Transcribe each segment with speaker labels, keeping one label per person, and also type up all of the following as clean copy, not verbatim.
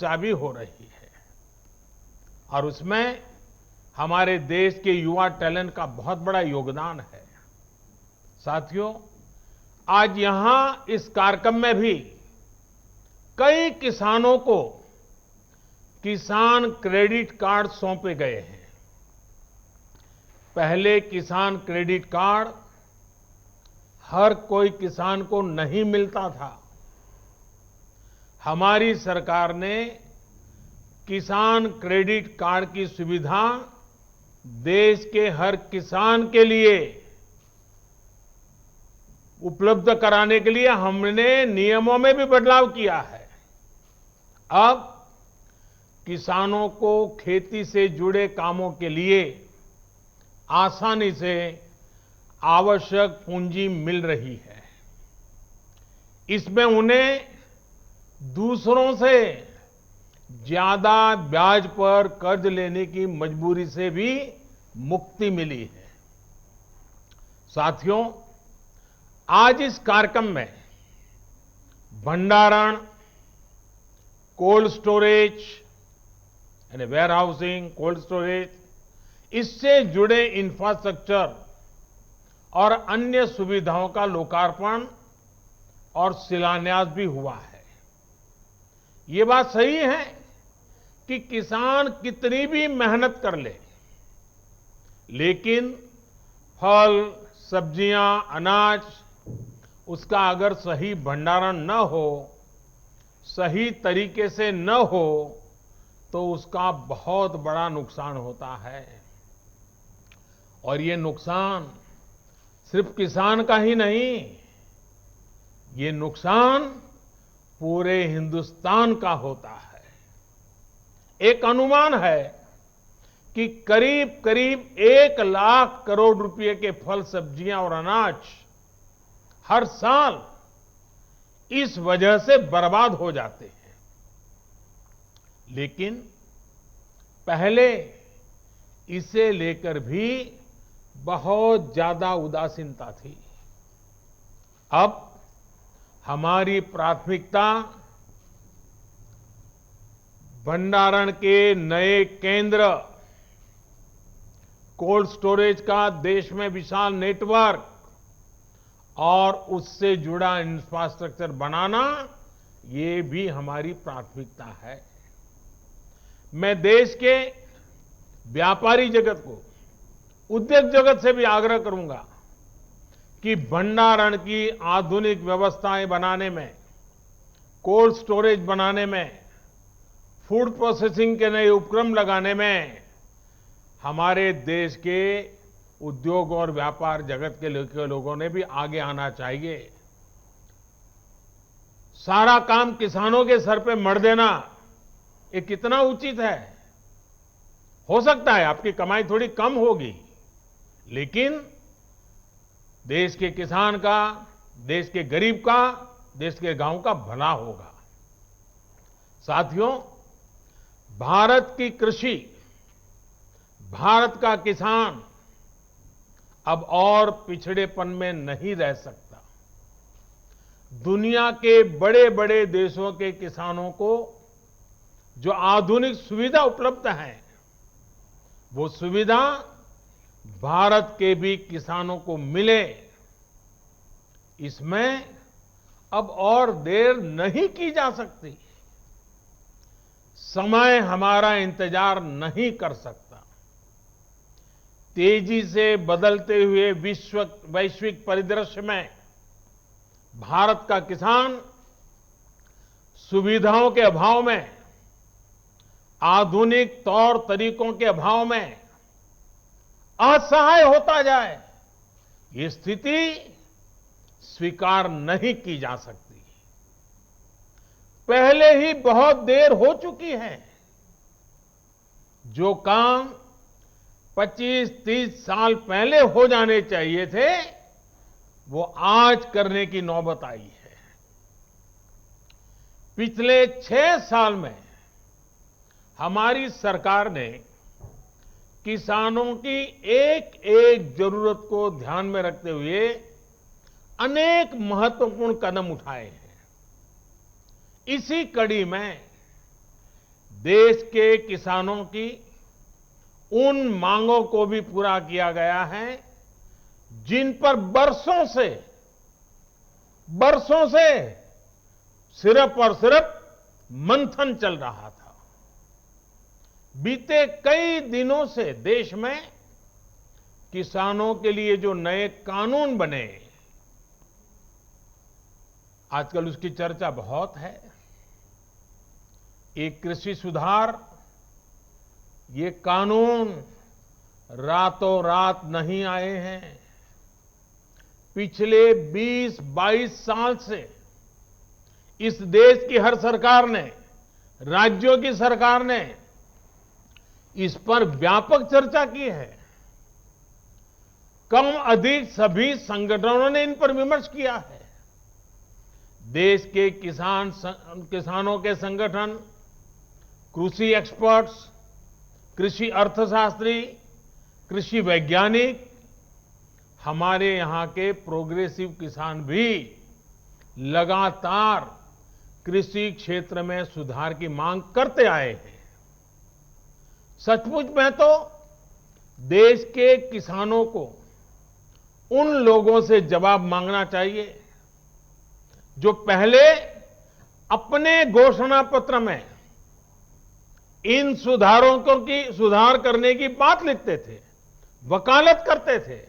Speaker 1: चर्चा भी हो रही है और उसमें हमारे देश के युवा टैलेंट का बहुत बड़ा योगदान है। साथियों, आज यहां इस कार्यक्रम में भी कई किसानों को किसान क्रेडिट कार्ड सौंपे गए हैं। पहले किसान क्रेडिट कार्ड हर कोई किसान को नहीं मिलता था। हमारी सरकार ने किसान क्रेडिट कार्ड की सुविधा देश के हर किसान के लिए उपलब्ध कराने के लिए हमने नियमों में भी बदलाव किया है। अब किसानों को खेती से जुड़े कामों के लिए आसानी से आवश्यक पूंजी मिल रही है। इसमें उन्हें दूसरों से ज्यादा ब्याज पर कर्ज लेने की मजबूरी से भी मुक्ति मिली है। साथियों, आज इस कार्यक्रम में भंडारण, कोल्ड स्टोरेज यानी वेयर हाउसिंग, कोल्ड स्टोरेज, इससे जुड़े इंफ्रास्ट्रक्चर और अन्य सुविधाओं का लोकार्पण और शिलान्यास भी हुआ है। ये बात सही है कि किसान कितनी भी मेहनत कर ले, लेकिन फल, सब्जियां, अनाज, उसका अगर सही भंडारण न हो, सही तरीके से न हो, तो उसका बहुत बड़ा नुकसान होता है। और ये नुकसान सिर्फ किसान का ही नहीं, ये नुकसान पूरे हिंदुस्तान का होता है। एक अनुमान है कि करीब करीब 1 लाख करोड़ रुपए के फल, सब्जियां और अनाज हर साल इस वजह से बर्बाद हो जाते हैं। लेकिन पहले इसे लेकर भी बहुत ज्यादा उदासीनता थी। अब हमारी प्राथमिकता भंडारण के नए केंद्र, कोल्ड स्टोरेज का देश में विशाल नेटवर्क और उससे जुड़ा इंफ्रास्ट्रक्चर बनाना, ये भी हमारी प्राथमिकता है। मैं देश के व्यापारी जगत को, उद्योग जगत से भी आग्रह करूंगा कि भंडारण की आधुनिक व्यवस्थाएं बनाने में, कोल्ड स्टोरेज बनाने में, फूड प्रोसेसिंग के नए उपक्रम लगाने में हमारे देश के उद्योग और व्यापार जगत के लोगों ने भी आगे आना चाहिए। सारा काम किसानों के सर पे मढ़ देना, ये कितना उचित है? हो सकता है आपकी कमाई थोड़ी कम होगी, लेकिन देश के किसान का, देश के गरीब का, देश के गांव का भला होगा। साथियों, भारत की कृषि, भारत का किसान अब और पिछड़ेपन में नहीं रह सकता। दुनिया के बड़े बड़े देशों के किसानों को जो आधुनिक सुविधा उपलब्ध है, वो सुविधा भारत के भी किसानों को मिले, इसमें अब और देर नहीं की जा सकती। समय हमारा इंतजार नहीं कर सकता। तेजी से बदलते हुए वैश्विक परिदृश्य में भारत का किसान सुविधाओं के अभाव में, आधुनिक तौर तरीकों के अभाव में असहाय होता जाए, ये स्थिति स्वीकार नहीं की जा सकती। पहले ही बहुत देर हो चुकी है। जो काम 25-30 साल पहले हो जाने चाहिए थे, वो आज करने की नौबत आई है। पिछले 6 साल में हमारी सरकार ने किसानों की एक एक जरूरत को ध्यान में रखते हुए अनेक महत्वपूर्ण कदम उठाए हैं। इसी कड़ी में देश के किसानों की उन मांगों को भी पूरा किया गया है जिन पर बरसों से सिर्फ और सिर्फ मंथन चल रहा था। बीते कई दिनों से देश में किसानों के लिए जो नए कानून बने, आजकल उसकी चर्चा बहुत है। ये कृषि सुधार, ये कानून रातों रात नहीं आए हैं। पिछले 20-22 साल से इस देश की हर सरकार ने, राज्यों की सरकार ने इस पर व्यापक चर्चा की है। कम अधिक सभी संगठनों ने इन पर विमर्श किया है। देश के किसानों के संगठन, कृषि एक्सपर्ट्स, कृषि अर्थशास्त्री, कृषि वैज्ञानिक, हमारे यहां के प्रोग्रेसिव किसान भी लगातार कृषि क्षेत्र में सुधार की मांग करते आए हैं। सचमुच में तो देश के किसानों को उन लोगों से जवाब मांगना चाहिए जो पहले अपने घोषणा पत्र में इन सुधार करने की बात लिखते थे, वकालत करते थे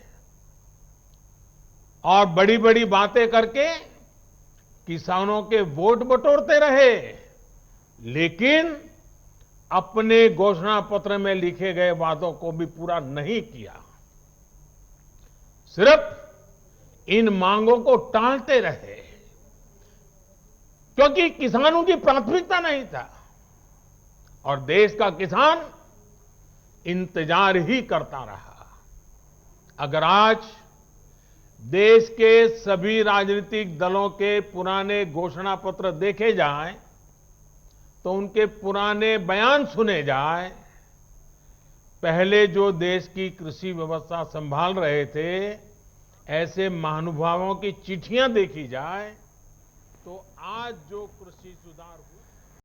Speaker 1: और बड़ी बड़ी बातें करके किसानों के वोट बटोरते रहे, लेकिन अपने घोषणा पत्र में लिखे गए वादों को भी पूरा नहीं किया। सिर्फ इन मांगों को टालते रहे क्योंकि किसानों की प्राथमिकता नहीं था और देश का किसान इंतजार ही करता रहा। अगर आज देश के सभी राजनीतिक दलों के पुराने घोषणा पत्र देखे जाएं, तो उनके पुराने बयान सुने जाएं, पहले जो देश की कृषि व्यवस्था संभाल रहे थे, ऐसे महानुभावों की चिट्ठियां देखी जाए, तो आज जो कृषि सुधार